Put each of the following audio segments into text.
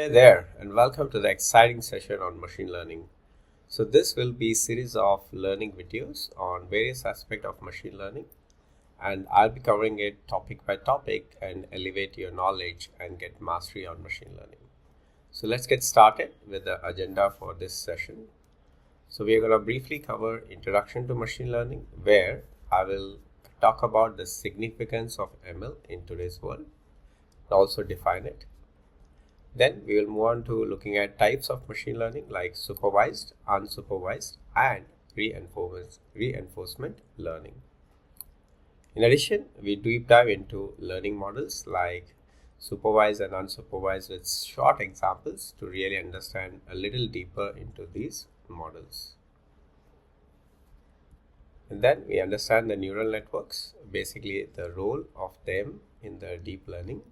Hey there, and welcome to the exciting session on machine learning. So this will be a series of learning videos on various aspects of machine learning, and I'll be covering it topic by topic and elevate your knowledge and get mastery on machine learning. So let's get started with the agenda for this session. So we are going to briefly cover introduction to machine learning, where I will talk about the significance of ML in today's world and also define it. Then we will move on to looking at types of machine learning like supervised, unsupervised, and reinforcement learning. In addition, we deep dive into learning models like supervised and unsupervised with short examples to really understand a little deeper into these models. And then we understand the neural networks, basically the role of them in the deep learning.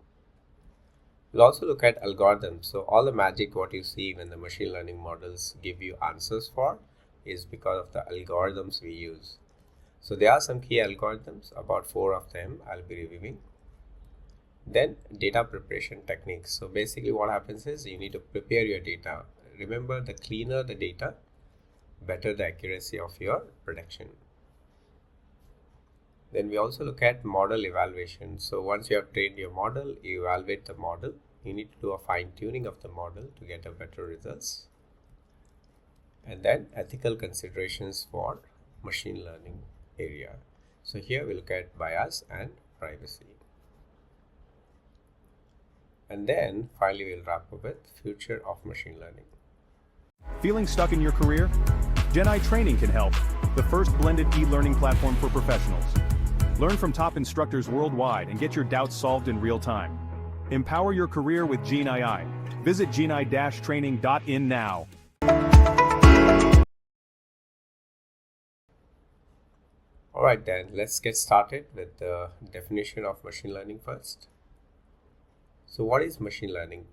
We'll also look at algorithms. So all the magic what you see when the machine learning models give you answers for is because of the algorithms we use. So there are some key algorithms, about 4 of them I'll be reviewing. Then data preparation techniques. So basically what happens is you need to prepare your data. Remember, the cleaner the data, better the accuracy of your prediction. Then we also look at model evaluation. So once you have trained your model, you evaluate the model. You need to do a fine tuning of the model to get a better results. And then ethical considerations for machine learning area. So here we look at bias and privacy. And then finally we'll wrap up with future of machine learning. Feeling stuck in your career? GenAI-Training can help. The first blended e-learning platform for professionals. Learn from top instructors worldwide and get your doubts solved in real time. Empower your career with GenAI. Visit GenAI-Training.in now. Alright then, let's get started with the definition of machine learning first. So what is machine learning?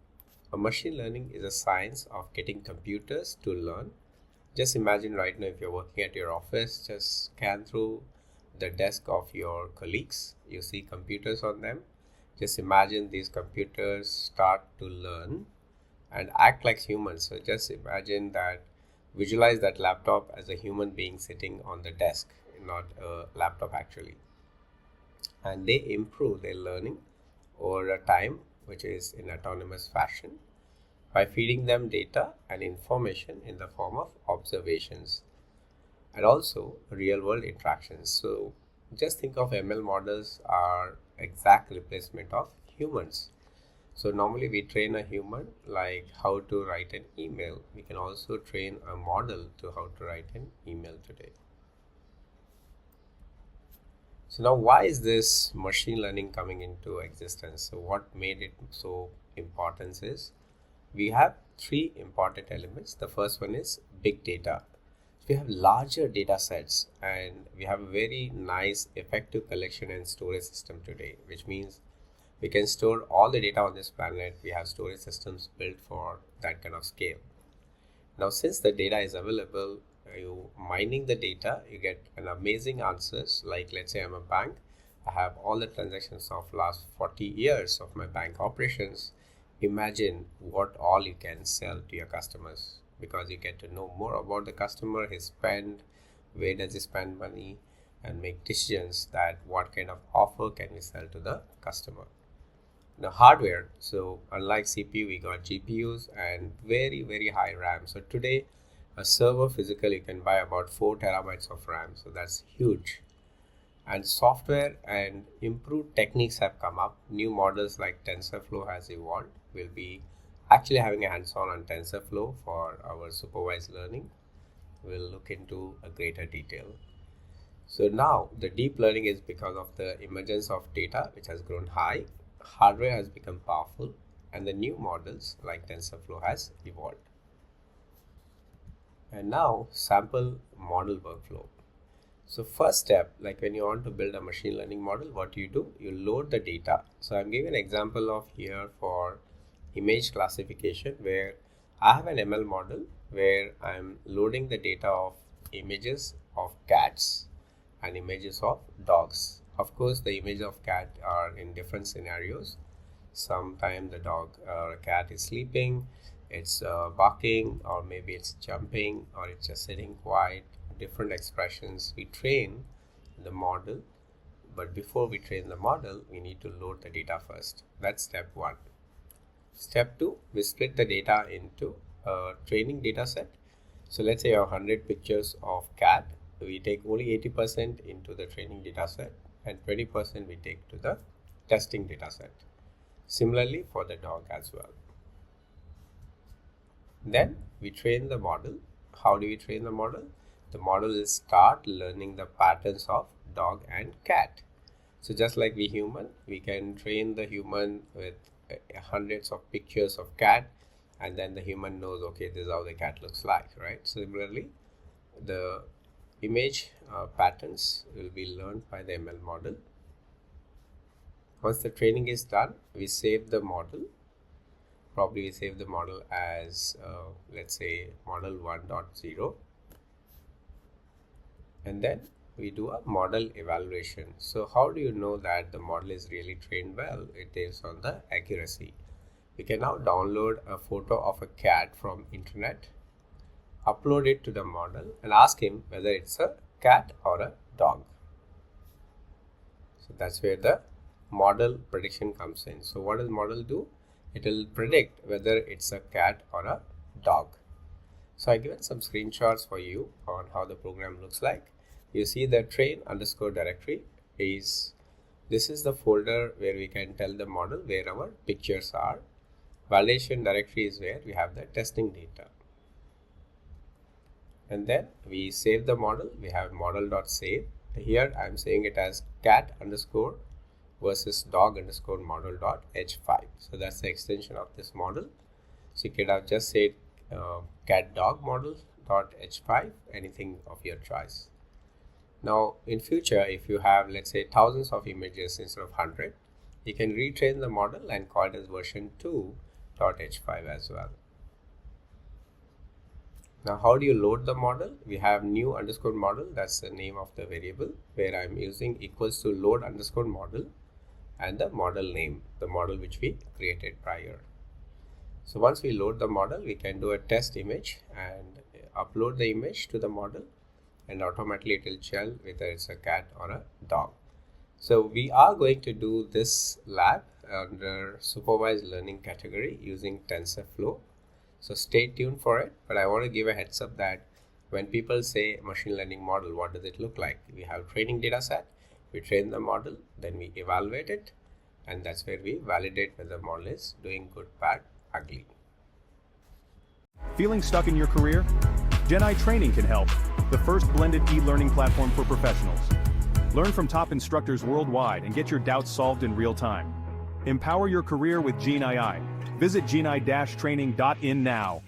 A machine learning is a science of getting computers to learn. Just imagine right now if you're working at your office, just scan through the desk of your colleagues. You see computers on them. Just imagine these computers start to learn and act like humans. So just imagine that, visualize that laptop as a human being sitting on the desk, not a laptop actually. And they improve their learning over a time, which is in autonomous fashion, by feeding them data and information in the form of observations and also real world interactions. So just think of ML models are exact replacement of humans. So normally we train a human like how to write an email. We can also train a model to how to write an email today. So now why is this machine learning coming into existence? So what made it so important is we have 3 important elements. The first one is big data. We have larger data sets and we have a very nice effective collection and storage system today, which means we can store all the data on this planet. We have storage systems built for that kind of scale. Now since the data is available, you mining the data, you get an amazing answers. Like let's say I'm a bank, I have all the transactions of last 40 years of my bank operations. Imagine what all you can sell to your customers, because you get to know more about the customer, his spend, where does he spend money, and make decisions that what kind of offer can we sell to the customer. Now hardware, so unlike CPU, we got GPUs and very high RAM. So today a server physical you can buy about 4 terabytes of RAM, so that's huge. And software and improved techniques have come up. New models like TensorFlow has evolved. We'll be actually having a hands-on on TensorFlow for our supervised learning. We'll look into a greater detail. So now the deep learning is because of the emergence of data which has grown high, hardware has become powerful, and the new models like TensorFlow has evolved. And now sample model workflow. So first step, like when you want to build a machine learning model, what you do, you load the data. So I'm giving an example of here for image classification, where I have an ML model where I'm loading the data of images of cats and images of dogs. Of course, the images of cat are in different scenarios. Sometimes the dog or a cat is sleeping, it's barking, or maybe it's jumping, or it's just sitting quiet. Different expressions. We train the model, but before we train the model, we need to load the data first. That's step one. Step two, we split the data into a training data set. So let's say you have 100 pictures of cat. We take only 80% into the training data set and 20% we take to the testing data set. Similarly for the dog as well. Then we train the model. How do we train the model? The model will start learning the patterns of dog and cat. So just like we human, we can train the human with hundreds of pictures of cat, and then the human knows, okay, this is how the cat looks like, right? Similarly, the image patterns will be learned by the ML model. Once the training is done, we save the model. Probably we save the model as let's say model 1.0, and then we do a model evaluation. So how do you know that the model is really trained well? It is on the accuracy. We can now download a photo of a cat from internet, upload it to the model and ask him whether it's a cat or a dog. So that's where the model prediction comes in. So what does the model do? It will predict whether it's a cat or a dog. So I've given some screenshots for you on how the program looks like. You see the train underscore directory is, this is the folder where we can tell the model where our pictures are. Validation directory is where we have the testing data. And then we save the model. We have model.save. Here I'm saying it as cat underscore versus dog underscore model.h5. So that's the extension of this model. So you could have just said cat dog model.h5, anything of your choice. Now in future, if you have, let's say, thousands of images instead of 100, you can retrain the model and call it as version 2.h5 as well. Now how do you load the model? We have new underscore model, that's the name of the variable, where I'm using equals to load underscore model and the model name, the model which we created prior. So once we load the model, we can do a test image and upload the image to the model, and automatically it will tell whether it's a cat or a dog. So we are going to do this lab under supervised learning category using TensorFlow. So stay tuned for it, but I want to give a heads up that when people say machine learning model, what does it look like? We have training data set, we train the model, then we evaluate it, and that's where we validate whether the model is doing good, bad, ugly. Feeling stuck in your career? GenAI-Training can help, the first blended e-learning platform for professionals. Learn from top instructors worldwide and get your doubts solved in real time. Empower your career with GenAI. Visit GenAI-Training.in now.